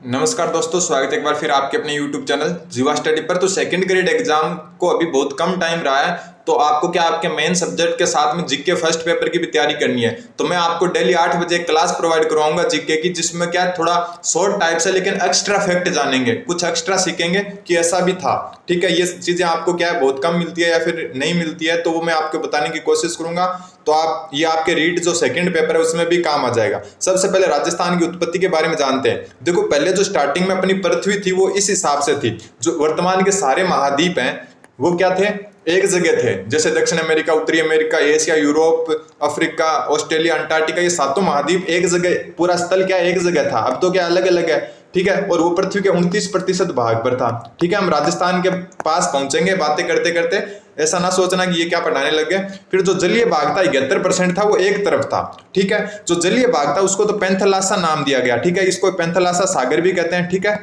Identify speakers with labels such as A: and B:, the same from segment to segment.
A: नमस्कार दोस्तों, स्वागत है एक बार फिर आपके अपने YouTube चैनल जीवा स्टडी पर। तो सेकंड ग्रेड एग्जाम को अभी बहुत कम टाइम रहा है, तो आपको क्या आपके मेन सब्जेक्ट के साथ में जीके फर्स्ट पेपर की भी तैयारी करनी है। तो मैं आपको डेली 8 बजे क्लास प्रोवाइड करवाऊंगा जीके की, जिसमें क्या थोड़ा शॉर्ट टाइप से लेकिन एक्स्ट्रा फैक्ट जानेंगे, कुछ एक्स्ट्रा सीखेंगे कि ऐसा भी था। ठीक है, ये चीजें आपको क्या है बहुत कम मिलती है या फिर नहीं मिलती है, तो वो मैं आपको बताने की कोशिश करूंगा। तो आप ये आपके रीड जो सेकंड पेपर है उसमें भी काम आ जाएगा। सबसे पहले राजस्थान की उत्पत्ति के बारे में जानते हैं। देखो, पहले जो स्टार्टिंग में अपनी पृथ्वी थी वो इस हिसाब से थी, जो वर्तमान के सारे महाद्वीप हैं वो क्या थे, एक जगह थे। जैसे दक्षिण अमेरिका, उत्तरी America, Asia, Europe, Africa, Australia, Antarctica, ये सातों महाद्वीप एक जगह, पूरा स्थल क्या एक जगह था। अब तो क्या अलग अलग है। ठीक है, और वो पृथ्वी के 29% भाग पर था। ठीक है, हम राजस्थान के पास पहुंचेंगे बातें करते करते, ऐसा ना सोचना कि ये क्या पढ़ाने लग गए। फिर जो जलीय भाग था 71% था, वो एक तरफ था। ठीक है, जो जलीय भाग था उसको तो पेंथलासा नाम दिया गया। ठीक है, इसको पेंथलासा सागर भी कहते हैं। ठीक है,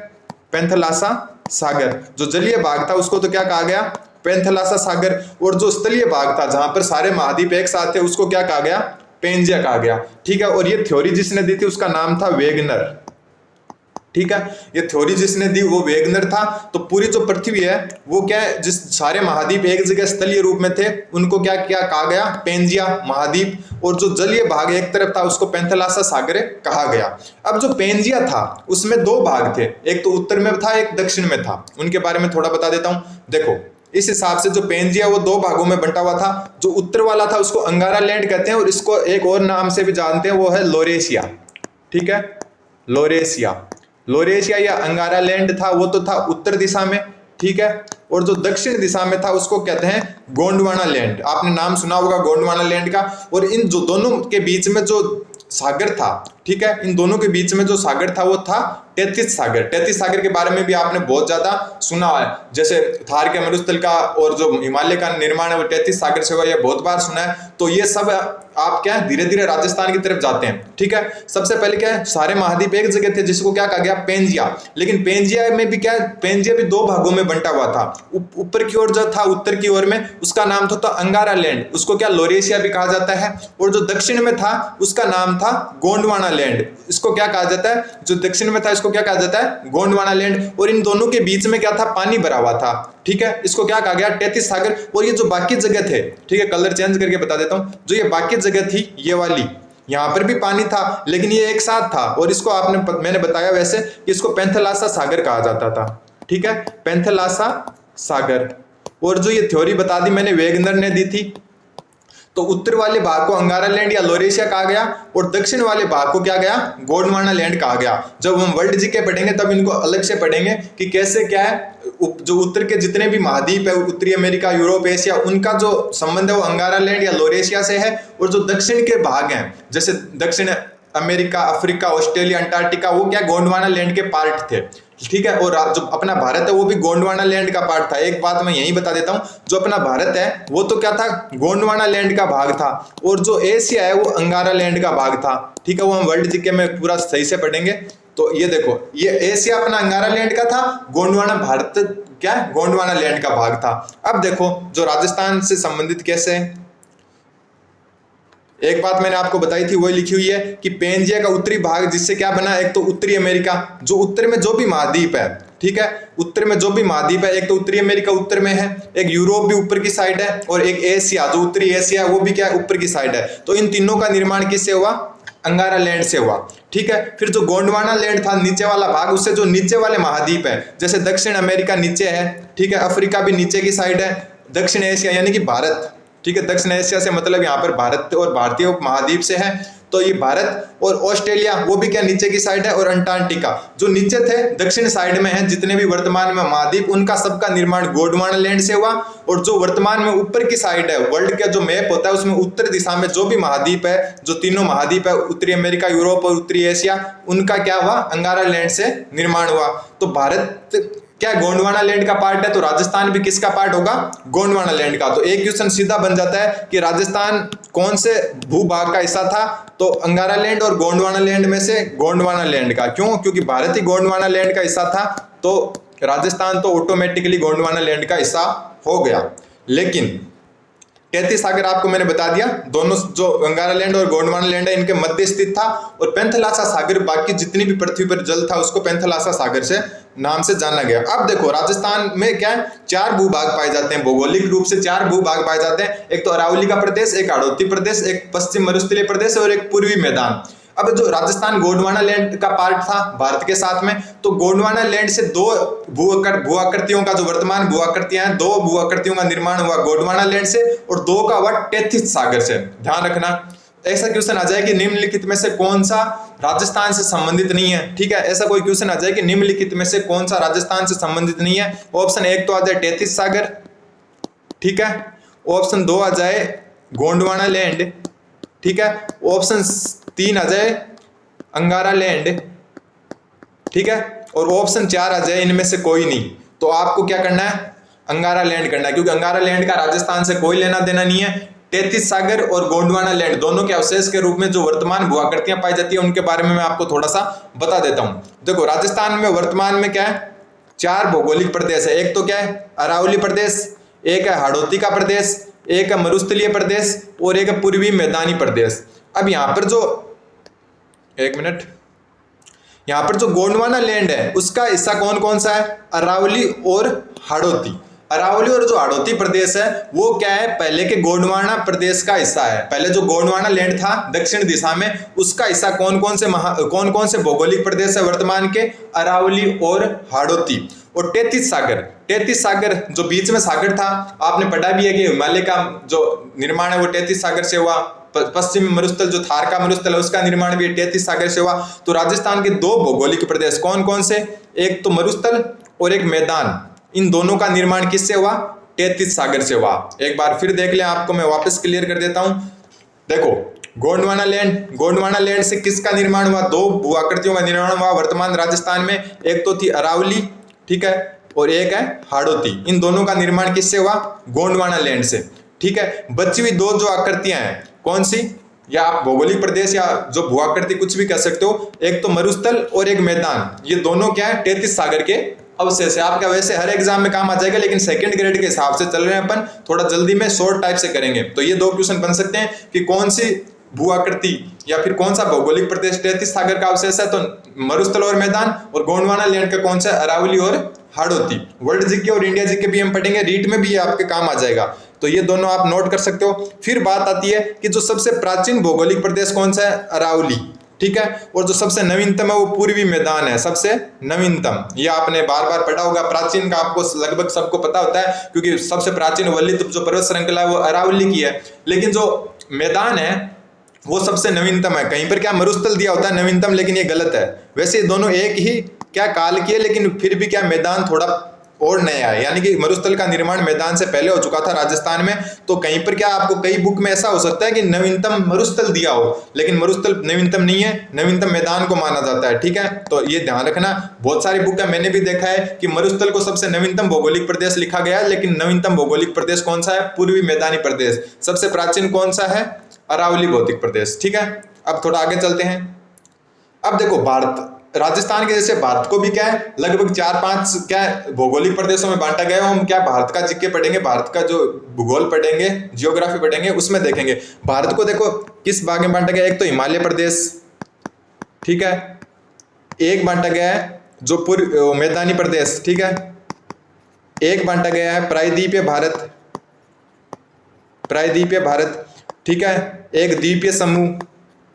A: पेंथलासा सागर। जो जलीय भाग था उसको तो क्या कहा गया, पेंथलासा सागर। और जो स्थलीय भाग था जहां पर सारे महाद्वीप एक साथ थे उसको क्या कहा गया, पेंजिया कहा गया। ठीक है, और ये थ्योरी जिसने दी थी उसका नाम था वेगनर। ठीक है, ये थ्योरी जिसने दी वो वेगनर था। तो पूरी जो पृथ्वी है वो क्या है, जिस सारे महाद्वीप एक जगह स्थलीय रूप में थे उनको क्या क्या कहा गया, पेंजिया महाद्वीप। और जो जलीय भाग एक तरफ था उसको पेंथलासा सागर कहा गया। अब जो पेंजिया था उसमें दो भाग थे, एक तो उत्तर में था एक दक्षिण में था। उनके बारे में थोड़ा बता देता हूं। देखो, इस हिसाब से जो पेंजिया वो दो भागों में बंटा हुआ था। जो उत्तर वाला था उसको अंगारा लैंड कहते हैं, और इसको एक और नाम से भी जानते हैं, वो है लोरेशिया। ठीक है, लोरेशिया। लोरेशिया या अंगारा लैंड था वो तो था उत्तर दिशा में। ठीक है, और जो दक्षिण दिशा में था उसको कहते हैं गोंडवाना लैंड। आपने नाम सुना होगा गोंडवाना लैंड का। और इन जो दोनों के बीच में जो सागर था, ठीक है, इन दोनों के बीच में जो सागर था वो था 33 सागर। 33 सागर के बारे में भी आपने बहुत ज्यादा सुना है। जैसे थार के मरुस्थल का और जो हिमालय का निर्माण है वो 33 सागर से हुआ, ये बहुत बार सुना है। तो ये सब आप क्या धीरे धीरे राजस्थान की तरफ जाते हैं। ठीक है, सबसे पहले क्या है, सारे महाद्वीप एक जगह थे जिसको क्या कहा गया, पेंजिया। लेकिन पेंजिया में भी क्या है, पेंजिया भी दो भागों में बंटा हुआ था। ऊपर की ओर जो था उत्तर की ओर में उसका नाम था तो अंगारा लैंड, उसको क्या लोरेशिया भी कहा जाता है। और जो दक्षिण में था उसका नाम था गोंडवाना लैंड, इसको क्या कहा जाता है, जो दक्षिण में था इसको क्या कहा जाता है, गोंडवाना लैंड। और इन दोनों के बीच में क्या था, पानी भरा हुआ था। ठीक है, इसको क्या कहा गया, 33 सागर। और ये जो बाकी जगह थे, ठीक है, कलर चेंज करके बता देता हूं, जो ये बाकी जगह थी ये वाली, यहां पर भी पानी था लेकिन ये एक साथ था। और इसको मैंने बताया वैसे कि इसको पेंथलासा सागर कहा जाता था। ठीक है, पेंथलासा सागर। और जो ये थ्योरी बता दी मैंने वेगनर ने दी थी, तो उत्तर वाले भाग को अंगारा लैंड या लोरेशिया कहा गया और दक्षिण वाले भाग को क्या गया, गोंडवाना लैंड कहा गया। जब हम वर्ल्ड जीके पढ़ेंगे तब इनको अलग से पढ़ेंगे कि कैसे क्या है। जो उत्तर के जितने भी महाद्वीप है, उत्तरी अमेरिका, यूरोप, एशिया, उनका जो संबंध है वो अंगारा लैंड या लोरेशिया से है। और जो दक्षिण के भाग हैं जैसे दक्षिण अमेरिका, अफ्रीका, ऑस्ट्रेलिया, अंटार्कटिका, वो क्या गोंडवाना लैंड के पार्ट थे। ठीक है, और जो अपना भारत है वो भी गोंडवाना लैंड का पार्ट था। एक बात मैं यही बता देता हूं, जो अपना भारत है वो तो क्या था, गोंडवाना लैंड का भाग था। और जो एशिया है वो अंगारा लैंड का भाग था। ठीक है, वो हम वर्ल्ड जीके में पूरा सही से पढ़ेंगे। तो ये देखो, ये एशिया अपना अंगारा लैंड का था, गोंडवाना भारत क्या है, गोंडवाना लैंड का भाग था। अब देखो, जो राजस्थान से संबंधित कैसे है, एक बात मैंने आपको बताई थी वही लिखी हुई है कि पेंजिया का उत्तरी भाग जिससे क्या बना, एक तो उत्तरी अमेरिका, जो उत्तर में जो भी महाद्वीप है, ठीक है, उत्तर में जो भी महाद्वीप है, एक तो उत्तरी अमेरिका उत्तर में है, एक यूरोप भी ऊपर की साइड है, और एक एशिया जो उत्तरी एशिया है वो भी क्या है, ऊपर की साइड है। तो इन तीनों का निर्माण किससे हुआ, अंगारा लैंड से हुआ। ठीक है, फिर जो गोंडवाना लैंड था नीचे वाला भाग, उससे जो नीचे वाले महाद्वीप है, जैसे दक्षिण अमेरिका नीचे है, ठीक है, अफ्रीका भी नीचे की साइड है, दक्षिण एशिया यानी कि भारत, ठीक है, दक्षिण एशिया से मतलब यहाँ पर भारत और भारतीय उपमहाद्वीप से है, तो ये भारत और ऑस्ट्रेलिया वो भी क्या नीचे की साइड है, और अंटार्कटिका जो नीचे थे दक्षिण साइड में है, जितने भी वर्तमान में महाद्वीप उनका सबका निर्माण गोंडवाना लैंड से हुआ। और जो वर्तमान में ऊपर की साइड है, वर्ल्ड का जो मैप होता है उसमें उत्तर दिशा में जो भी महाद्वीप है, जो तीनों महाद्वीप है, उत्तरी अमेरिका, यूरोप और उत्तरी एशिया, उनका क्या हुआ, अंगारा लैंड से निर्माण हुआ। तो भारत क्या गोंडवाना लैंड का पार्ट है, तो राजस्थान भी किसका पार्ट होगा, गोंडवाना लैंड का। तो एक क्वेश्चन सीधा बन जाता है कि राजस्थान कौन से भूभाग का हिस्सा था, तो अंगारा लैंड और गोंडवाना लैंड में से गोंडवाना लैंड का। क्यों, क्योंकि भारत ही गोंडवाना लैंड का हिस्सा था, तो राजस्थान तो ऑटोमेटिकली गोंडवाना लैंड का हिस्सा हो गया। लेकिन 33 सागर आपको मैंने बता दिया, दोनों जो अंगारा लैंड और गोंडवाना लैंड है इनके मध्य स्थित था। और पैंथलासा सागर बाकी जितनी भी पृथ्वी पर जल था उसको पैंथलासा सागर से नाम से जाना गया। अब देखो राजस्थान में क्या है, 4 भूभाग पाए जाते हैं, भौगोलिक रूप से 4 भूभाग पाए जाते हैं। एक तो अरावली का प्रदेश, एक हाड़ौती प्रदेश, एक पश्चिम मरुस्थलीय प्रदेश और एक पूर्वी मैदान। अब जो राजस्थान गोंडवाना लैंड का पार्ट था भारत के साथ में, तो गोंडवाना लैंड से 2 भू-आकृतियों का जो वर्तमान भू-आकृतियां हैं, 2 भू-आकृतियों का निर्माण हुआ गोंडवाना लैंड से और 2 का हुआ 33 सागर से। ध्यान रखना, ऐसा क्वेश्चन आ जाए कि निम्नलिखित में से कौन सा राजस्थान से संबंधित नहीं है। ठीक है, ऐसा कोई क्वेश्चन आ जाए कि निम्नलिखित में से कौन सा राजस्थान से संबंधित नहीं है। ऑप्शन 1 तो आ जाए 33 सागर, ठीक है। ऑप्शन 2 आ जाए गोंडवाना लैंड, ठीक है। ऑप्शन 3 आ जाए अंगारा लैंड, ठीक है। और ऑप्शन 4 आ जाए इनमें से कोई नहीं। तो आपको क्या करना है, अंगारा लैंड करना है, क्योंकि अंगारा लैंड का राजस्थान से कोई लेना देना नहीं है। 33 सागर और गोंडवाना लैंड दोनों के अवशेष के रूप में जो वर्तमान भू-आकृतियां पाई जाती है उनके बारे में मैं आपको थोड़ा सा बता देता हूं। देखो राजस्थान में वर्तमान में क्या है, 4 भौगोलिक प्रदेश है। एक तो क्या है अरावली प्रदेश, एक है हाड़ौती का प्रदेश, एक है मरुस्थलीय प्रदेश और एक है पूर्वी मैदानी प्रदेश। अब यहाँ पर जो यहाँ पर जो गोंडवाना लैंड है उसका हिस्सा कौन कौन सा है, अरावली और हाड़ौती। अरावली और जो हाड़ौती प्रदेश है वो क्या है, पहले के गोंडवाना प्रदेश का हिस्सा है। पहले जो गोंडवाना लैंड था दक्षिण दिशा में, उसका हिस्सा कौन कौन से भौगोलिक प्रदेश है वर्तमान के, अरावली और हाड़ौती। और 33 सागर जो बीच में सागर था, आपने पढ़ा भी है कि हिमालय का जो निर्माण है वो 33 सागर से हुआ। पश्चिमी मरुस्थल जो थार का मरुस्थल है उसका निर्माण भी 33 सागर से हुआ। तो राजस्थान के 2 भौगोलिक प्रदेश कौन कौन से, एक तो मरुस्थल और एक मैदान, इन दोनों का निर्माण किससे हुआ, 33 सागर से हुआ। एक बार फिर देख लें, आपको मैं वापस क्लियर कर देता हूं। देखो गोंडवाना लैंड से किसका निर्माण हुआ, 2 भू-आकृतियों का निर्माण हुआ वर्तमान राजस्थान में। एक तो थी अरावली, ठीक है, और एक है हाड़ौती। इन दोनों का निर्माण किससे हुआ, गोंडवाना लैंड से, ठीक है। बची हुई 2 जो आकृतियां हैं कौन सी, या आप भौगोलिक प्रदेश या जो भू-आकृति कुछ भी कह सकते हो, एक तो मरुस्थल और एक मैदान, ये दोनों क्या है 33 सागर के अवशेष है। आपका वैसे हर एग्जाम में काम आ जाएगा, लेकिन सेकंड ग्रेड के हिसाब से चल रहे हैं अपन, थोड़ा जल्दी में शॉर्ट टाइप से करेंगे। तो ये 2 क्वेश्चन बन सकते हैं कि कौन सी भू-आकृति या फिर कौन सा भौगोलिक प्रदेश 33 सागर का अवशेष है, तो मरुस्थल और मैदान, और गोंडवाना लैंड का कौन सा, अरावली और हाड़ौती। वर्ल्ड जीके और इंडिया जीके भी हम पढ़ेंगे, रीट में भी ये आपके काम आ जाएगा। तो ये दोनों आप नोट कर सकते हो। फिर बात आती है कि जो सबसे प्राचीन भौगोलिक प्रदेश कौन सा है, अरावली, ठीक है। और जो सबसे नवीनतम है वो पूर्वी मैदान है, सबसे नवीनतम। ये आपने बार बार पढ़ा होगा, प्राचीन का आपको लगभग सबको पता होता है, क्योंकि सबसे प्राचीन वल्लीत जो पर्वत श्रृंखला है वो अरावली की है। लेकिन जो मैदान है वो सबसे नवीनतम है। कहीं पर क्या मरुस्थल दिया होता है नवीनतम, लेकिन ये गलत है। वैसे दोनों एक ही क्या काल की है, लेकिन फिर भी क्या मैदान थोड़ा और नया है, यानी कि मरुस्थल का निर्माण मैदान से पहले हो चुका था राजस्थान में। तो कहीं पर क्या आपको कई बुक में ऐसा हो सकता है कि नवीनतम मरुस्थल दिया हो, लेकिन मरुस्थल नवीनतम नहीं है, नवीनतम मैदान को माना जाता है, ठीक है। तो ये ध्यान रखना। बहुत सारी बुक है, मैंने भी देखा है कि मरुस्थल को सबसे नवीनतम भौगोलिक प्रदेश लिखा गया है, लेकिन नवीनतम भौगोलिक प्रदेश कौन सा है, पूर्वी मैदानी प्रदेश। सबसे प्राचीन कौन सा है, अरावली भौतिक प्रदेश, ठीक है। अब थोड़ा आगे चलते हैं। अब देखो भारत, राजस्थान के जैसे भारत को भी क्या है लगभग 4-5 क्या है भौगोलिक प्रदेशों में बांटा गया है। हम क्या भारत का जीके पढ़ेंगे, भारत का जो भूगोल पढ़ेंगे, जियोग्राफी पढ़ेंगे, उसमें देखेंगे भारत को देखो किस भाग में बांटा गया। एक तो हिमालय प्रदेश, ठीक है, एक बांटा गया है जो पूर्व मैदानी प्रदेश, ठीक है, एक बांटा गया है प्रायद्वीपीय भारत, ठीक है, एक द्वीपीय समूह,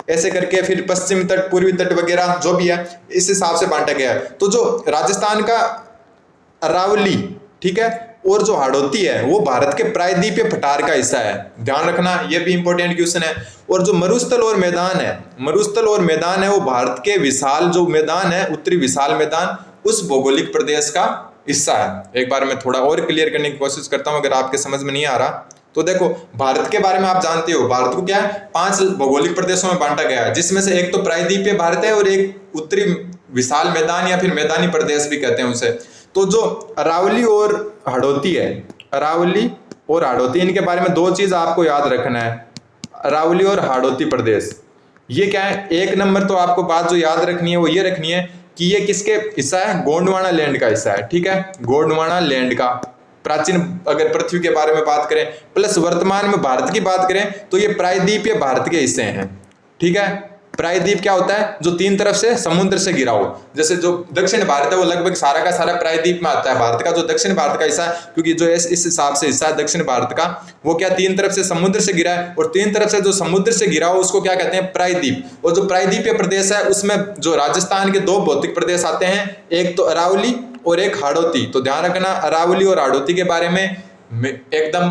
A: ऐसे करके फिर पश्चिमी तट, पूर्वी तट वगैरह जो भी है इस हिसाब से बांटा गया है। तो जो राजस्थान का अरावली, ठीक है, और जो हाड़ौती है वो भारत के प्रायद्वीपीय पठार का हिस्सा है। ध्यान रखना, ये भी इंपॉर्टेंट क्वेश्चन है। और जो मरुस्थल और मैदान है वो भारत के विशाल जो मैदान है, उत्तरी विशाल मैदान, उस भौगोलिक प्रदेश का हिस्सा है। एक बार मैं थोड़ा और क्लियर करने की कोशिश करता हूं अगर आपके समझ में नहीं आ रहा तो। देखो भारत के बारे में आप जानते हो, भारत को क्या है 5 भौगोलिक प्रदेशों में बांटा गया है, जिसमें से एक तो प्रायद्वीपीय भारत है और एक उत्तरी विशाल मैदान या फिर मैदानी प्रदेश भी कहते हैं उसे। तो जो अरावली और हाड़ौती है, अरावली और हाड़ौती, इनके बारे में 2 चीज आपको याद रखना है। अरावली और हाड़ौती प्रदेश ये क्या है, 1 नंबर तो आपको बात जो याद रखनी है वो ये रखनी है कि ये किसके हिस्सा है, गोंडवाना लैंड का हिस्सा है, ठीक है, गोंडवाना लैंड का, प्राचीन अगर पृथ्वी के बारे में बात करें, प्लस वर्तमान में भारत की बात करें तो ये प्रायद्वीपीय भारत के हिस्से हैं। ठीक है, प्रायद्वीप क्या होता है? जो तीन तरफ से समुद्र से घिरा हो। जैसे जो दक्षिण भारत है वो लगभग सारा का सारा प्रायद्वीप में आता है। भारत का जो दक्षिण भारत का हिस्सा है, क्योंकि जो इस हिसाब से हिस्सा है दक्षिण भारत का, वो क्या तीन तरफ से समुद्र से घिरा है, और तीन तरफ से जो समुद्र से घिरा हो उसको क्या कहते हैं? प्रायद्वीप। और जो प्रायद्वीपीय प्रदेश है उसमें जो राजस्थान के दो भौतिक प्रदेश आते हैं, एक तो अरावली और एक हाड़ौती। तो ध्यान रखना अरावली और हाड़ौती के बारे में एकदम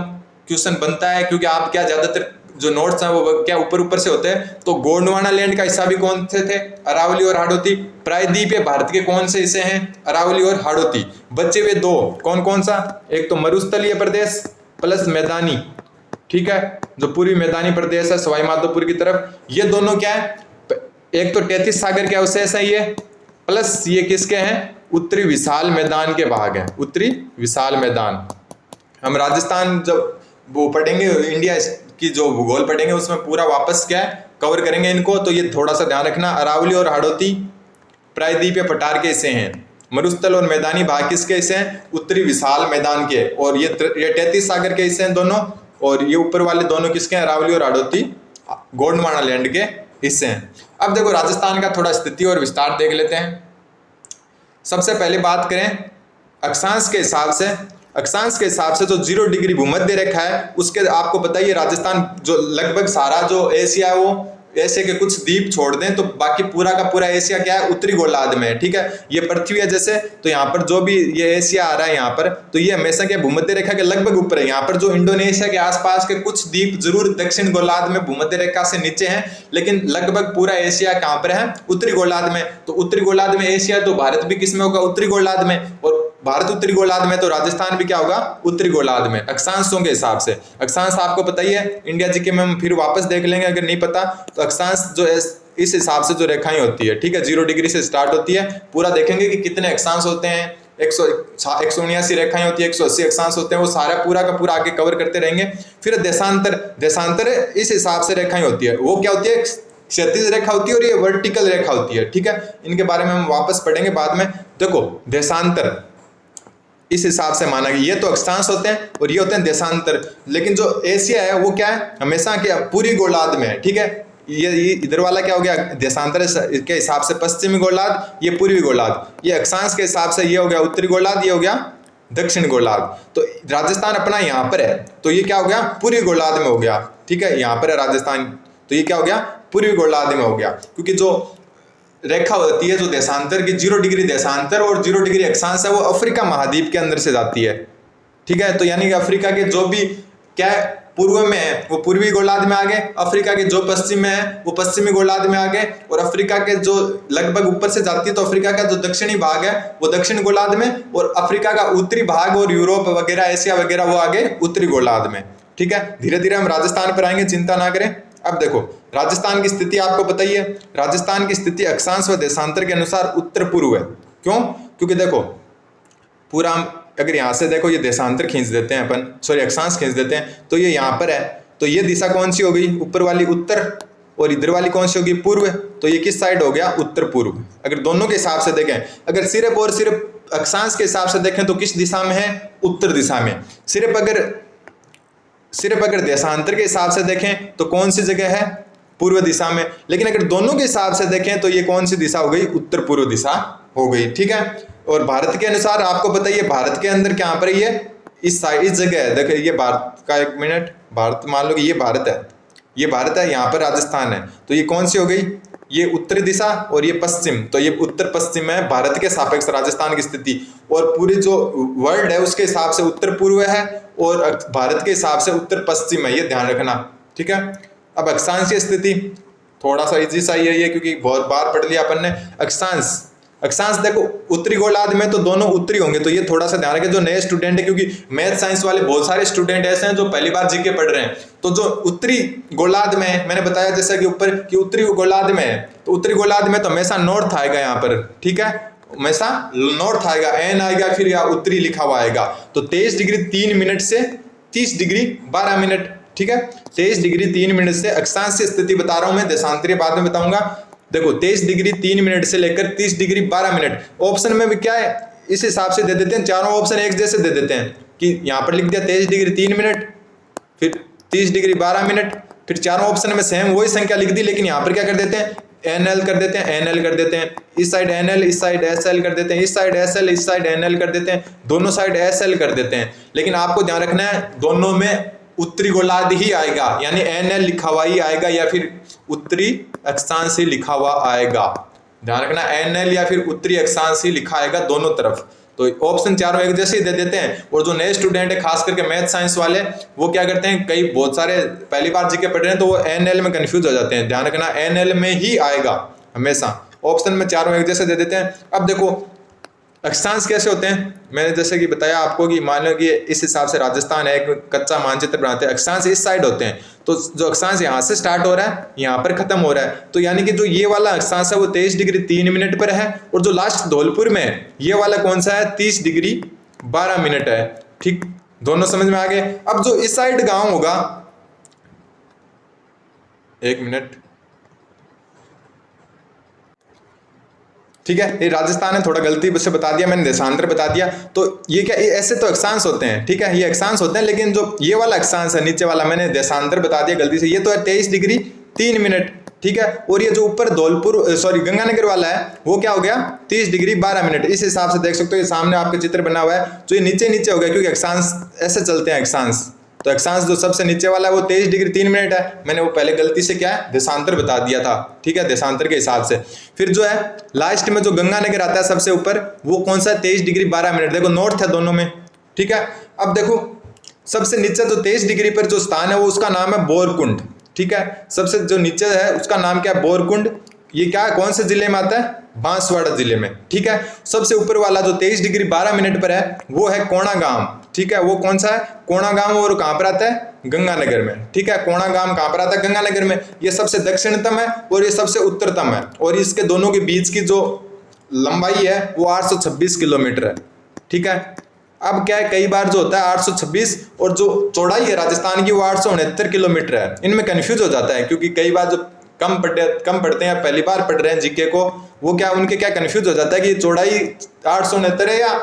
A: क्वेश्चन बनता है, क्योंकि आप क्या ज्यादातर जो नोट्स हैं वो क्या ऊपर से होते हैं। तो गोंडवाना लैंड का हिस्सा भी कौन से थे? अरावली और हाड़ौती। प्रायद्वीपीय भारत के कौन से हिस्से हैं? अरावली और हाड़ौती। बचे हुए दो कौन कौन सा? एक तो मरुस्थलीय प्रदेश प्लस मैदानी। ठीक है, जो पूर्वी मैदानी प्रदेश है सवाई माधोपुर की तरफ, ये दोनों क्या है? एक तो 33 सागर के अवशेष है ये, प्लस ये किसके हैं? उत्तरी विशाल मैदान के भाग हैं। उत्तरी विशाल मैदान। हम राजस्थान जब वो पढ़ेंगे, इंडिया की जो भूगोल पढ़ेंगे उसमें पूरा वापस क्या है कवर करेंगे इनको। तो ये थोड़ा सा ध्यान रखना, अरावली और हाड़ौती प्रायद्वीपीय पठार के हिस्से हैं। मरुस्थल और मैदानी भाग किसके हिस्से हैं? उत्तरी विशाल मैदान के। और ये 33 सागर के हिस्से हैं दोनों, और ये ऊपर वाले दोनों किसके हैं? अरावली और हाड़ौती गोंडवाना लैंड के हिस्से हैं। अब देखो राजस्थान का थोड़ा स्थिति और विस्तार देख लेते हैं। सबसे पहले बात करें अक्षांश के हिसाब से। अक्षांश के हिसाब से जो 0 डिग्री भूमध्य रेखा है उसके आपको बताइए राजस्थान जो लगभग सारा जो एशिया है वो एशिया के कुछ द्वीप छोड़ दें तो बाकी पूरा का पूरा एशिया क्या है? उत्तरी गोलार्ध में है। ठीक है, ये पृथ्वी है जैसे, तो यहाँ पर जो भी ये एशिया आ रहा है यहाँ पर, तो ये हमेशा क्या भूमध्य रेखा के लगभग ऊपर है। यहाँ पर जो इंडोनेशिया के आसपास के कुछ द्वीप जरूर दक्षिण गोलार्ध में भूमध्य रेखा से नीचे हैं, लेकिन लगभग पूरा एशिया कहाँ पर है? उत्तरी गोलार्ध में। तो उत्तरी गोलार्ध में एशिया, तो भारत भी किस में होगा? उत्तरी गोलार्ध में। और भारत उत्तरी गोलार्ध में तो राजस्थान भी क्या होगा? उत्तरी गोलार्ध में। अक्षांशों के हिसाब से अक्षांश आपको पता ही है, इंडिया जीके में हम फिर वापस देख लेंगे अगर नहीं पता तो। अक्षांश जो इस हिसाब से जो रेखाएं होती है, ठीक है, 0 डिग्री से स्टार्ट होती है, पूरा देखेंगे कि कितने अक्षांश होते हैं। 179 रेखाएं होती है, 180 अक्षांश होते हैं, वो सारा पूरा का पूरा आगे कवर करते रहेंगे। फिर देशांतर, देशांतर इस हिसाब से रेखाएं होती है, वो क्या होती है? क्षैतिज रेखा होती है और ये वर्टिकल रेखा होती है। ठीक है, इनके बारे में हम वापस पढ़ेंगे बाद में। देखो देशांतर इस हिसाब से माना गया, ये तो अक्षांश होते हैं और ये होते हैं देशांतर। लेकिन जो एशिया है वो क्या है? हमेशा क्या पूरी गोलार्ध में है। ठीक है, ये इधर वाला क्या हो गया? देशांतर के हिसाब से पश्चिमी गोलार्ध, ये पूर्वी गोलार्ध। ये अक्षांश के हिसाब से ये हो गया उत्तरी गोलार्ध, ये हो गया दक्षिण गोलार्ध। तो राजस्थान अपना यहाँ पर है, तो ये क्या हो गया? पूर्वी गोलार्ध में हो गया। ठीक है, यहाँ पर है राजस्थान, तो ये क्या हो गया? पूर्वी गोलार्ध में हो गया। क्योंकि जो रेखा होती है जो देशांतर की 0 डिग्री देशांतर और 0 डिग्री अक्षांश है वो अफ्रीका महाद्वीप के अंदर से जाती है। ठीक है, तो यानी कि अफ्रीका के जो भी क्या पूर्व में है वो पूर्वी गोलार्ध में आ गए, अफ्रीका के जो पश्चिम में है वो पश्चिमी गोलार्ध में आ गए, और अफ्रीका के जो लगभग ऊपर से जाती है तो अफ्रीका का जो दक्षिणी भाग है वो दक्षिण गोलार्ध में, और अफ्रीका का उत्तरी भाग और यूरोप वगैरह एशिया वगैरह वो आ गए उत्तरी गोलार्ध में। ठीक है, धीरे धीरे हम राजस्थान पर आएंगे, चिंता ना करें। अब देखो राजस्थान की स्थिति आपको बताइए, राजस्थान की स्थिति अक्षांश व देशांतर के अनुसार उत्तर पूर्व है। क्यों? क्योंकि देखो पूरा अगर यहाँ से देखो ये देशांतर खींच देते हैं अपन, सॉरी अक्षांश खींच देते हैं, तो ये यहाँ पर है, तो ये दिशा कौन सी हो गई? ऊपर वाली उत्तर, और इधर वाली कौन सी होगी? पूर्व। तो ये किस साइड हो गया? उत्तर पूर्व। अगर दोनों के हिसाब से देखें, अगर सिर्फ और सिर्फ अक्षांश के हिसाब से देखें तो किस दिशा में है? उत्तर दिशा में। सिर्फ अगर देशांतर के हिसाब से देखें तो कौन सी जगह है? पूर्व दिशा में। लेकिन अगर दोनों के हिसाब से देखें तो ये कौन सी दिशा हो गई? उत्तर पूर्व दिशा हो गई। ठीक है, और भारत के अनुसार आपको बताइए भारत के अंदर क्या पर ये इस जगह है, देखिए ये भारत का, एक मिनट, भारत मान लो कि ये भारत है, ये भारत है, यहाँ पर राजस्थान है, तो ये कौन सी हो गई? ये उत्तरी दिशा और ये पश्चिम, तो ये उत्तर पश्चिम है भारत के सापेक्ष राजस्थान की स्थिति। और पूरी जो वर्ल्ड है उसके हिसाब से उत्तर पूर्व है और भारत के हिसाब से उत्तर पश्चिम है, ये ध्यान रखना। ठीक है, अब अक्षांशीय स्थिति थोड़ा सा इजी सा ही है ये, क्योंकि बहुत बार पढ़ लिया अपन ने। अक्षांश देखो उत्तरी गोलार्ध में तो दोनों उत्तरी होंगे, तो ये थोड़ा सा ध्यान रखें जो नए स्टूडेंट है, क्योंकि मैथ साइंस वाले बहुत सारे स्टूडेंट ऐसे हैं जो पहली बार जीके पढ़ रहे हैं। तो जो उत्तरी गोलार्ध में है, मैंने बताया जैसा कि ऊपर कि उत्तरी गोलार्ध में है, तो उत्तरी गोलार्ध में तो हमेशा नॉर्थ आएगा यहाँ पर। ठीक है, हमेशा नॉर्थ आएगा, एन आएगा, फिर यहाँ उत्तरी लिखा हुआ आएगा। तो 23 डिग्री 3 मिनट से 30 डिग्री 12 मिनट। ठीक है, 23 डिग्री 3 मिनट से अक्षांशीय स्थिति बता रहा हूं मैं, देशांतरीय बाद में बताऊंगा। देखो 23 डिग्री 3 मिनट से लेकर 30 डिग्री 12 मिनट। ऑप्शन में भी क्या है, इस हिसाब से दे देते हैं, चारों ऑप्शन एक जैसे दे देते हैं। कि यहाँ पर लिख दिया 23 डिग्री 3 मिनट, फिर 30 डिग्री 12 मिनट, फिर चारों ऑप्शन में सेम वही संख्या लिख दी, लेकिन यहाँ पर क्या कर देते हैं NL कर देते हैं, NL कर देते हैं, इस साइड NL इस साइड SL कर देते हैं, इस साइड SL इस साइड NL कर देते हैं, दोनों साइड SL कर देते हैं। लेकिन आपको ध्यान रखना है दोनों में उत्तरी गोलार्ध ही आएगा, यानी NL लिखा हुआ ही आएगा या फिर उत्तरी अक्षांश ही लिखा हुआ आएगा। ध्यान रखना NL या फिर उत्तरी अक्षांश ही लिखा आएगा दोनों तरफ। तो ऑप्शन चारों एक जैसे ही दे देते हैं। और जो नए स्टूडेंट है खास करके मैथ साइंस वाले, वो क्या करते हैं, कई बहुत सारे पहली बार जीके पढ़ रहे हैं तो वो NL में कंफ्यूज हो जाते हैं। ध्यान रखना NL में ही आएगा हमेशा, ऑप्शन में चारों एक जैसे दे देते हैं। अब देखो अक्षांश कैसे होते हैं, मैंने जैसे कि बताया आपको कि मान लो कि इस हिसाब से राजस्थान है, एक कच्चा मानचित्र बनाते हैं, अक्षांश इस साइड होते हैं, तो जो अक्षांश यहाँ से स्टार्ट हो रहा है यहाँ पर खत्म हो रहा है, तो यानी कि जो ये वाला अक्षांश है वो 23 डिग्री 3 मिनट पर है, और जो लास्ट धौलपुर में है ये वाला कौन सा है 30 डिग्री 12 मिनट है। ठीक, दोनों समझ में आ गए। अब जो इस साइड गांव होगा, एक मिनट, ठीक है, ये राजस्थान है, थोड़ा गलती से बता दिया मैंने, देशांतर बता दिया। तो ये क्या, ये ऐसे तो अक्षांश होते हैं, ठीक है, ये अक्षांश होते हैं, लेकिन जो ये वाला अक्षांश है नीचे वाला मैंने देशांतर बता दिया गलती से, ये तो है 23 डिग्री 3 मिनट, ठीक है। और ये जो ऊपर धौलपुर सॉरी गंगानगर वाला है वो क्या हो गया 30 डिग्री 12 मिनट। इस हिसाब से देख सकते हो, ये सामने आपके चित्र बना हुआ है, तो ये नीचे नीचे हो गया क्योंकि अक्षांश ऐसे चलते हैं अक्षांश। तो अक्षांश जो सबसे नीचे वाला है वो 23 डिग्री 3 मिनट है, मैंने वो पहले गलती से क्या है देशांतर बता दिया था, ठीक है, देशांतर के हिसाब से। फिर जो है लास्ट में जो गंगानगर आता है सबसे ऊपर, वो कौन सा है 23 डिग्री 12 मिनट, देखो नॉर्थ है दोनों में, ठीक है। अब देखो सबसे नीचे जो 23 डिग्री पर जो स्थान है वो उसका नाम है बोरकुंड, ठीक है, सबसे जो नीचे है उसका नाम क्या है बोरकुंड। ये क्या है, कौन से जिले में आता है, बांसवाड़ा जिले में, ठीक है। सबसे ऊपर वाला जो 23 डिग्री 12 मिनट पर है वो है कोणागाम, ठीक है, वो कौन सा है कोणागाम, और कहां पर आता है गंगानगर में, ठीक है। कोणागाम कहां पर आता है गंगानगर में। ये सबसे दक्षिणतम है और ये सबसे उत्तरतम है, और इसके दोनों के बीच की जो लंबाई है वो 826 किलोमीटर है, ठीक है। अब क्या है, कई बार जो होता है 826 और जो चौड़ाई है राजस्थान की वो 869 किलोमीटर है। इनमें कंफ्यूज हो जाता है क्योंकि कई बार जो कम पढ़ते हैं, पहली बार पढ़ रहे हैं जीके को, वो क्या उनके क्या कंफ्यूज हो जाता है कि चौड़ाई 869 है या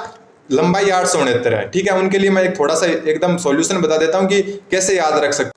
A: लंबाई 869 है, ठीक है। उनके लिए मैं एक थोड़ा सा एकदम सॉल्यूशन बता देता हूं कि कैसे याद रख सकते,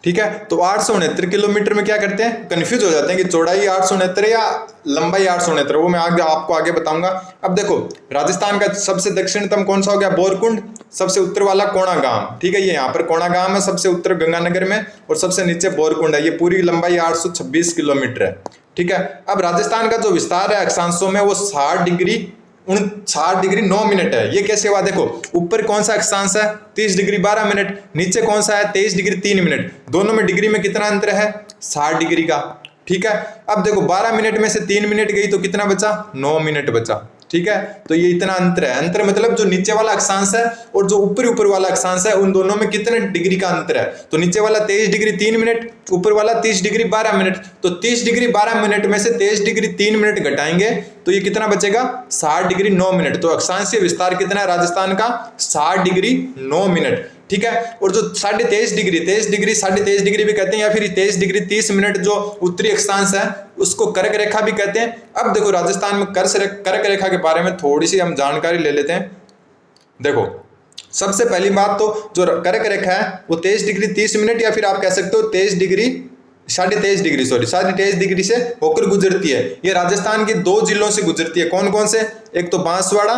A: ठीक है। तो 869 किलोमीटर में क्या करते हैं, कंफ्यूज हो जाते हैं कि चौड़ाई 869 है या लंबाई 869, वो मैं आपको आगे बताऊंगा। अब देखो राजस्थान का सबसे दक्षिणतम कौन सा हो गया बोरकुंड, सबसे उत्तर वाला कोणागाम, ठीक है, ये यहाँ पर कोणागाम है सबसे उत्तर गंगानगर में, और सबसे नीचे बोरकुंड है। ये पूरी लंबाई 826 किलोमीटर है, ठीक है। अब राजस्थान का जो विस्तार है अक्षांशों में वो 60 डिग्री 9 मिनट है। ये कैसे हुआ, देखो ऊपर कौन सा अक्षांश है 30 डिग्री 12 मिनट, नीचे कौन सा है 23 डिग्री 3 मिनट, दोनों में डिग्री में कितना अंतर है 60 डिग्री का, ठीक है। अब देखो 12 मिनट में से 3 मिनट गई तो कितना बचा 9 मिनट बचा, ठीक है। तो ये इतना अंतर है, अंतर मतलब जो नीचे वाला अक्षांश है और जो ऊपर वाला अक्षांश है उन दोनों में कितने डिग्री का अंतर है। तो नीचे वाला 23 डिग्री 3 मिनट, ऊपर वाला 30 डिग्री 12 मिनट। तो 30 डिग्री 12 मिनट में से 23 डिग्री 3 मिनट घटाएंगे तो ये कितना बचेगा 60 डिग्री 9 मिनट। तो अक्षांशीय विस्तार कितना है राजस्थान का 60 डिग्री 9 मिनट, ठीक है। और जो 23.5 डिग्री 23.5 डिग्री भी कहते हैं, या फिर 23 डिग्री 30 मिनट जो उत्तरी अक्षांश है उसको कर्क रेखा भी कहते हैं। अब देखो राजस्थान में कर्क रेखा के बारे में थोड़ी सी हम जानकारी ले लेते हैं। देखो सबसे पहली बात तो जो कर्क रेखा है वो 23 डिग्री 30 मिनट या फिर आप कह सकते हो 23 डिग्री 23.5 डिग्री से होकर गुजरती है। ये राजस्थान के 2 जिलों से गुजरती है, कौन कौन से, एक तो बांसवाड़ा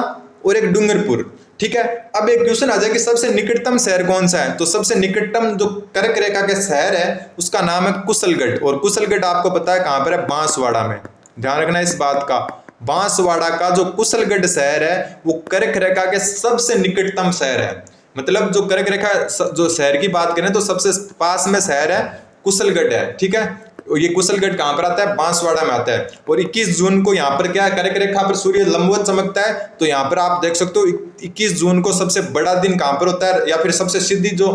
A: और एक डूंगरपुर, ठीक है। अब एक क्वेश्चन आ जाए कि सबसे निकटतम शहर कौन सा है, तो सबसे निकटतम जो कर्क रेखा के शहर है उसका नाम है कुशलगढ़, और कुशलगढ़ आपको पता है कहां पर है बांसवाड़ा में। ध्यान रखना इस बात का, बांसवाड़ा का जो कुशलगढ़ शहर है वो कर्क रेखा के सबसे निकटतम शहर है। मतलब जो कर्क रेखा जो शहर की बात करें तो सबसे पास में शहर है कुशलगढ़ है, ठीक है। ये कुशलगढ़ कहां पर आता है बांसवाड़ा में आता है। और 21 जून को यहाँ पर क्या कर्क रेखा पर सूर्य लंबवत चमकता है, तो यहाँ पर आप देख सकते हो 21 जून को सबसे बड़ा दिन कहां पर होता है, या फिर सबसे सीधी जो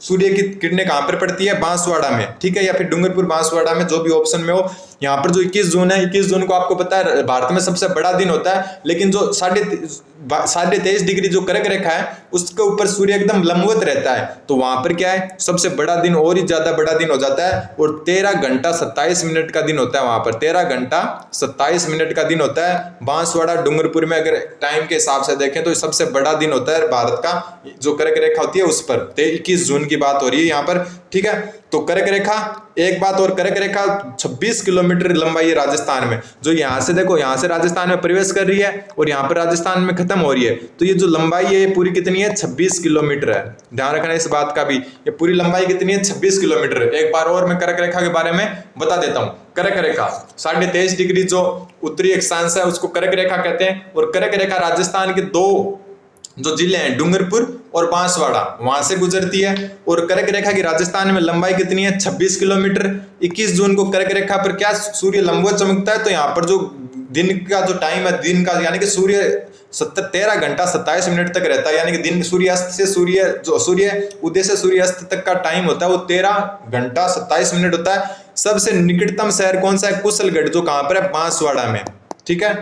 A: सूर्य की किरणें कहाँ पर पड़ती है? बांसवाड़ा में, ठीक है, या फिर डूंगरपुर बांसवाड़ा में, जो भी ऑप्शन में हो। यहाँ पर जो 21 जून है, 21 जून को आपको पता है भारत में सबसे बड़ा दिन होता है, लेकिन जो 23.5 डिग्री जो कर्क रेखा है उसके ऊपर सूर्य एकदम लंबवत रहता है, तो वहां पर क्या है, सबसे बड़ा दिन और ही ज्यादा बड़ा दिन हो जाता है, और 13 घंटा 27 मिनट का दिन होता है वहां पर, 13 घंटा 27 मिनट का दिन होता है बांसवाड़ा डूंगरपुर में। अगर टाइम के हिसाब से देखें तो सबसे बड़ा दिन होता है भारत का, जो कर्क रेखा होती है उस पर। 21 जून की बात हो रही है यहाँ पर, ठीक है। तो कर्क रेखा, एक बात और, कर्क रेखा 26 किलोमीटर लंबाई है राजस्थान में, जो यहाँ से देखो, यहाँ से राजस्थान में प्रवेश कर रही है और यहाँ पर राजस्थान में खत्म हो रही है, तो ये जो लंबाई है ये पूरी कितनी है? 26 किलोमीटर है। ध्यान रखना इस बात का भी, ये पूरी लंबाई कितनी है? 26 किलोमीटर। एक बार और मैं कर्क रेखा के बारे में बता देता हूँ। कर्क रेखा 23.5 डिग्री जो उत्तरी अक्षांश है उसको कर्क रेखा कहते हैं, और कर्क रेखा राजस्थान के दो जो जिले हैं डूंगरपुर और बांसवाड़ा वहां से गुजरती है, और कर्क रेखा की राजस्थान में लंबाई कितनी है? 26 किलोमीटर। 21 जून को कर्क रेखा पर क्या सूर्य लंबवत चमकता है, तो यहाँ पर जो दिन का जो टाइम है, दिन का यानी कि सूर्य 13 घंटा 27 मिनट तक रहता है, यानी कि दिन सूर्यास्त से सूर्य उदय से सूर्यास्त तक का टाइम होता है वो 13 घंटा 27 मिनट होता है। सबसे निकटतम शहर कौन सा है? कुशलगढ़, जो कहां पर है? बांसवाड़ा में, ठीक है,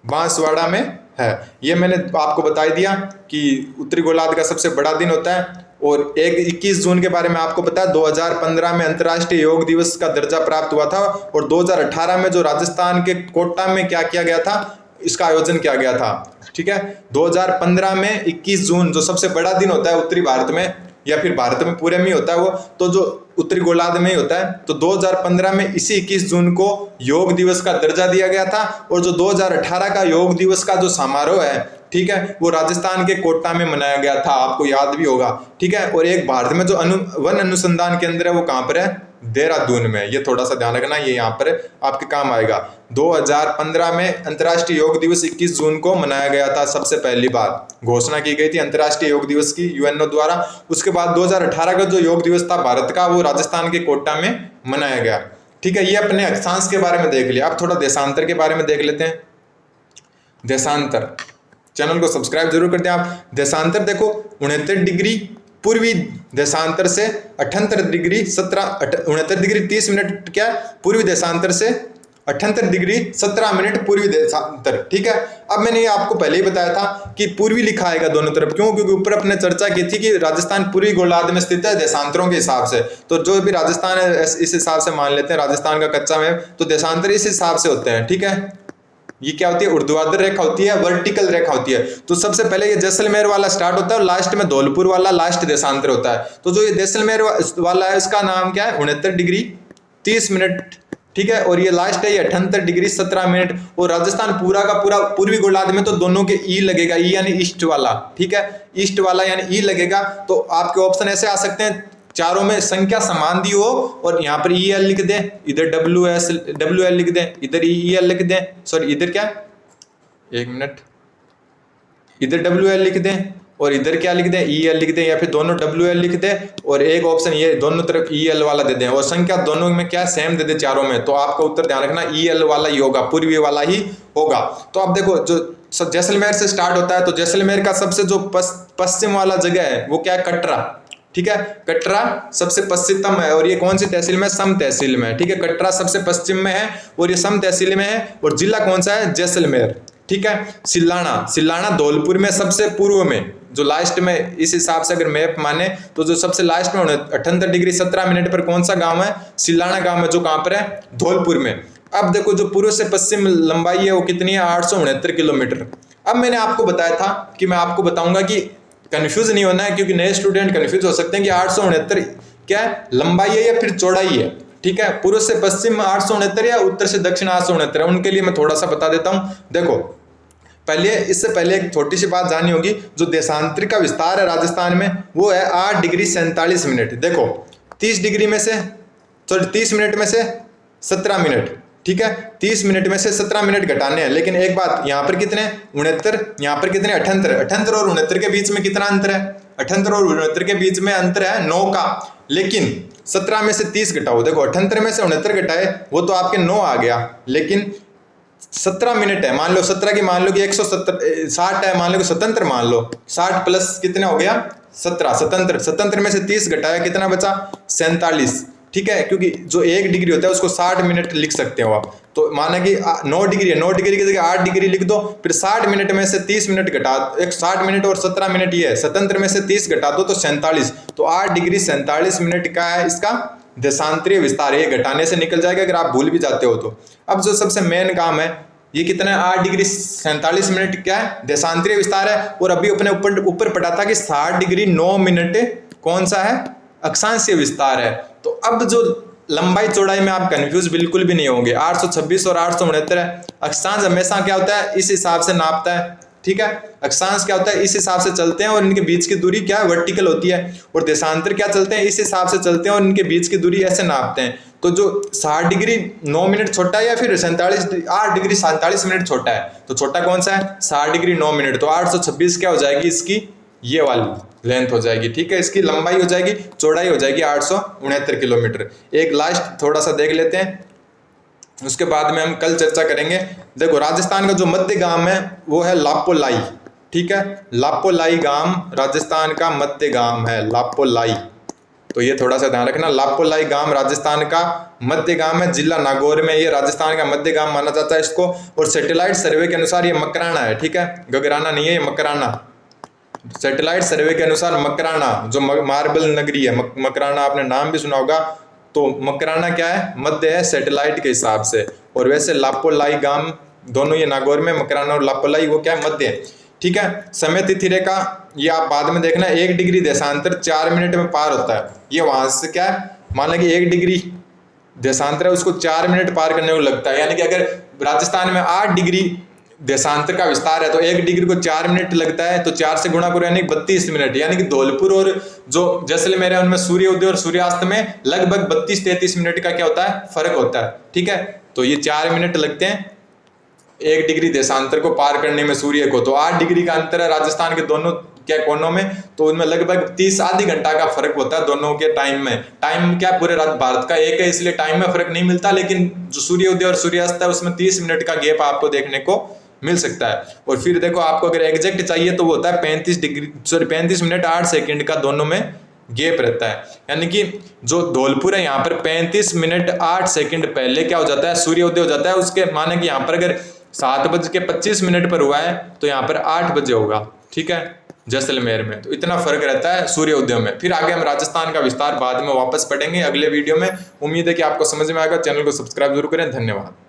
A: बांसवाड़ा में है। ये मैंने आपको बता दिया कि उत्तरी गोलार्ध का सबसे बड़ा दिन होता है। और 21 जून के बारे में आपको पता है 2015 में अंतर्राष्ट्रीय योग दिवस का दर्जा प्राप्त हुआ था, और 2018 में जो राजस्थान के कोटा में क्या किया गया था, इसका आयोजन किया गया था, ठीक है। 2015 में 21 जून जो सबसे बड़ा दिन होता है उत्तरी भारत में, या फिर भारत में पूरे में ही होता है वो, तो जो उत्तरी गोलार्ध में ही होता है, तो 2015 में इसी 21 जून को योग दिवस का दर्जा दिया गया था। और जो 2018 का योग दिवस का जो समारोह है, ठीक है, वो राजस्थान के कोटा में मनाया गया था, आपको याद भी होगा, ठीक है। और एक भारत में जो वन अनुसंधान केंद्र है वो कहाँ पर है? देहरादून में। ये थोड़ा सा ध्यान रखना, ये यहाँ पर आपके काम आएगा। 2015 में अंतर्राष्ट्रीय योग दिवस 21 जून को मनाया गया था, सबसे पहली बार घोषणा की गई थी अंतर्राष्ट्रीय योग दिवस की यूएनओ द्वारा। उसके बाद 2018 का जो योग दिवस था भारत का, वो राजस्थान के कोटा में मनाया गया, ठीक है। ये अपने अक्षांश के बारे में देख लिया। अब थोड़ा देशांतर के बारे में देख लेते हैं। देशांतर, चैनल को सब्सक्राइब जरूर कर दें आप। देशांतर देखो, 69 डिग्री पूर्वी देशांतर से 78 डिग्री 69 डिग्री 30 मिनट क्या पूर्वी देशांतर से 78 डिग्री 17 मिनट पूर्वी देशांतर, ठीक है। अब मैंने ये आपको पहले ही बताया था कि पूर्वी लिखा आएगा दोनों तरफ, क्यों? क्योंकि ऊपर अपने चर्चा की थी कि राजस्थान पूर्वी गोलार्ध में स्थित है देशांतरों के हिसाब से, तो जो भी राजस्थान है इस हिसाब से मान लेते हैं, राजस्थान का कच्चा में, तो देशांतर इस हिसाब से होते हैं, ठीक है। ये क्या होती है? ऊर्ध्वाधर रेखा होती है, वर्टिकल रेखा होती है। तो सबसे पहले ये जैसलमेर वाला स्टार्ट होता है और लास्ट में धौलपुर वाला लास्ट देशांतर होता है। तो जो ये जैसलमेर वाला है इसका नाम क्या है? 69 डिग्री 30 मिनट, ठीक है। और ये लास्ट है ये 78 डिग्री 17 मिनट। और राजस्थान पूरा का पूरा पूर्वी गोलार्ध में तो दोनों के ई लगेगा, ई यानी ईस्ट वाला, ठीक है, ईस्ट वाला यानी ई लगेगा। तो आपके ऑप्शन ऐसे आ सकते हैं, चारों में संख्या समान दी हो और यहाँ पर ई एल लिख दें, इधर डब्ल्यू एल लिख दें, इधर ई एल लिख दें, सॉरी इधर क्या, एक मिनट, इधर डब्ल्यू एल लिख दें और इधर क्या लिख दें, ई एल लिख दें, या फिर दोनों डब्ल्यू एल लिख दें और एक ऑप्शन ये दोनों तरफ ई एल वाला दे दें, और संख्या दोनों में क्या सेम दे दें चारों में। तो आपका उत्तर ध्यान रखना ई एल वाला ही होगा, पूर्वी वाला ही होगा। तो आप देखो जो जैसलमेर से स्टार्ट होता है, तो जैसलमेर का सबसे जो पश्चिम वाला जगह है वो क्या है? कटरा, ठीक है। कटरा सबसे पश्चिमतम है और ये कौन सी तहसील में? सम तहसील में, ठीक है। कटरा सबसे पश्चिम में है और ये सम तहसील में है। और जिला कौन सा है? जैसलमेर, ठीक है। सिल्लाना धौलपुर में सबसे पूर्व में, जो लास्ट में, इस हिसाब से अगर मैप माने तो जो सबसे लास्ट में 78 डिग्री 17 मिनट पर कौन सा गांव है? सिल्लाना गांव है, जो कहां पर है? धौलपुर में। अब देखो जो पूर्व से पश्चिम लंबाई है वो कितनी है? 869 किलोमीटर। अब मैंने आपको बताया था कि मैं आपको बताऊंगा कि कंफ्यूज नहीं होना है, क्योंकि नए स्टूडेंट कंफ्यूज हो सकते हैं कि 869 क्या है, लंबाई है या फिर चौड़ाई है, ठीक है। पूर्व से पश्चिम 869 या उत्तर से दक्षिण 869 है। उनके लिए मैं थोड़ा सा बता देता हूं। देखो इससे पहले एक छोटी सी बात जाननी होगी। जो देशांतर का विस्तार है राजस्थान में वो है 8 डिग्री 47 मिनट। देखो 30 डिग्री में से 30 मिनट में से 17 मिनट, ठीक है। 30 मिनट में से 17 मिनट घटाने हैं, लेकिन एक बात, यहाँ पर कितने? 69, यहाँ पर कितने? 78 और 69 के बीच में कितना अंतर है? 78 और 69 के बीच में अंतर है 9 का। लेकिन 17 में से 30 घटाओ, देखो 78 में से 69 घटाए वो तो आपके 9 आ गया, लेकिन 17 मिनट है, मान लो 17 की मान लो कि 170 60 है, मान लो कि 77 मान लो, 60 प्लस कितना हो गया? 17, स्वतंत्र में से 30 घटाया कितना बचा 47, ठीक है। क्योंकि जो 1 डिग्री होता है उसको 60 मिनट लिख सकते हो आप। तो माना कि 9 डिग्री है, 9 डिग्री की जगह 8 डिग्री लिख दो, फिर 60 मिनट में से 30 मिनट घटा, एक 60 मिनट और 17 मिनट ये है, स्वतंत्र में से 30 घटा दो तो 47, तो 8 डिग्री 47 मिनट का है इसका देशांतरीय विस्तार। ये घटाने से निकल जाएगा अगर आप भूल भी जाते हो तो। अब जो सबसे मेन काम है ये कितना है 8 डिग्री 47 मिनट क्या है देशांतरीय विस्तार है। और अभी अपने ऊपर पढ़ा था कि 60 डिग्री 9 मिनट कौन सा है अक्षांशीय विस्तार है। तो अब जो लंबाई चौड़ाई में आप कंफ्यूज बिल्कुल भी नहीं होंगे, 826 और 869 है। अक्षांश हमेशा क्या होता है इस हिसाब से नापता है, ठीक है। अक्षांश क्या होता है इस हिसाब से चलते हैं और इनके बीच की दूरी क्या वर्टिकल होती है, और देशांतर क्या चलते हैं इस हिसाब से चलते हैं और इनके बीच की दूरी ऐसे नापते हैं। तो जो 60 डिग्री 9 मिनट छोटा है या फिर 8 डिग्री 47 मिनट छोटा है, तो छोटा कौन सा है 60 डिग्री 9 मिनट। तो 826 क्या हो जाएगी इसकी ये वाली लेंथ हो जाएगी, ठीक है। इसकी लंबाई हो जाएगी, चौड़ाई हो जाएगी 869 किलोमीटर। एक लास्ट थोड़ा सा देख लेते हैं, उसके बाद में हम कल चर्चा करेंगे। देखो राजस्थान का जो मध्य गांव है वो है लापोलाई, ठीक है। लापोलाई गांव राजस्थान का मध्य गांव है, लापोलाई। तो ये थोड़ा सा ध्यान रखना, लापोलाई गांव राजस्थान का मध्य गांव है, जिला नागौर में ये राजस्थान का मध्य गांव माना जाता है इसको। और सैटेलाइट सर्वे के अनुसार ये मकराना है, ठीक है, गगराना नहीं है, ये मकराना। सैटेलाइट सर्वे के अनुसार मकराना जो मार्बल नगरी है, मकराना आपने नाम भी सुना होगा। तो मकराना क्या है मध्य है सैटेलाइट के हिसाब से। और वैसे लापोलाई गांव दोनों ये नागौर में, मकराना और लापोलाई वो क्या है मध्य है, ठीक है। समय तिथि रेखा ये आप बाद में देखना, 1 डिग्री देशांतर 4 मिनट में पार होता है। ये वहां से क्या है माना कि 1 डिग्री देशांतर है उसको 4 मिनट पार करने को लगता है। यानी कि अगर राजस्थान में 8 डिग्री देशांतर का विस्तार है तो 1 डिग्री को 4 मिनट लगता है, तो 4 से गुणा करो यानी 32 मिनट। यानी कि धौलपुर और जो जैसलमेर है उनमें सूर्योदय और सूर्यास्त में लगभग 32-33 मिनट का क्या होता है फर्क होता है, ठीक है। तो ये 4 मिनट लगते हैं 1 डिग्री देशांतर को पार करने में सूर्य को। तो 8 डिग्री का अंतर है राजस्थान के दोनों क्या कोनों में, तो उनमें लगभग 30 आधी घंटा का फर्क होता है दोनों के टाइम में। टाइम क्या पूरे भारत का एक है इसलिए टाइम में फर्क नहीं मिलता, लेकिन जो सूर्योदय और सूर्यास्त है उसमें 30 मिनट का गैप आपको देखने को मिल सकता है। और फिर देखो आपको अगर एग्जैक्ट चाहिए तो वो होता है 35 मिनट 8 सेकंड का दोनों में गैप रहता है। यानी कि जो धौलपुर है यहाँ पर 35 मिनट 8 सेकंड पहले क्या हो जाता है सूर्योदय हो जाता है उसके। माने कि यहाँ पर अगर 7:25 पर हुआ है तो यहाँ पर 8 बजे होगा, ठीक है, जैसलमेर में। तो इतना फर्क रहता है सूर्योदय में। फिर आगे हम राजस्थान का विस्तार बाद में वापस पढ़ेंगे अगले वीडियो में। उम्मीद है कि आपको समझ में आएगा। चैनल को सब्सक्राइब जरूर करें। धन्यवाद।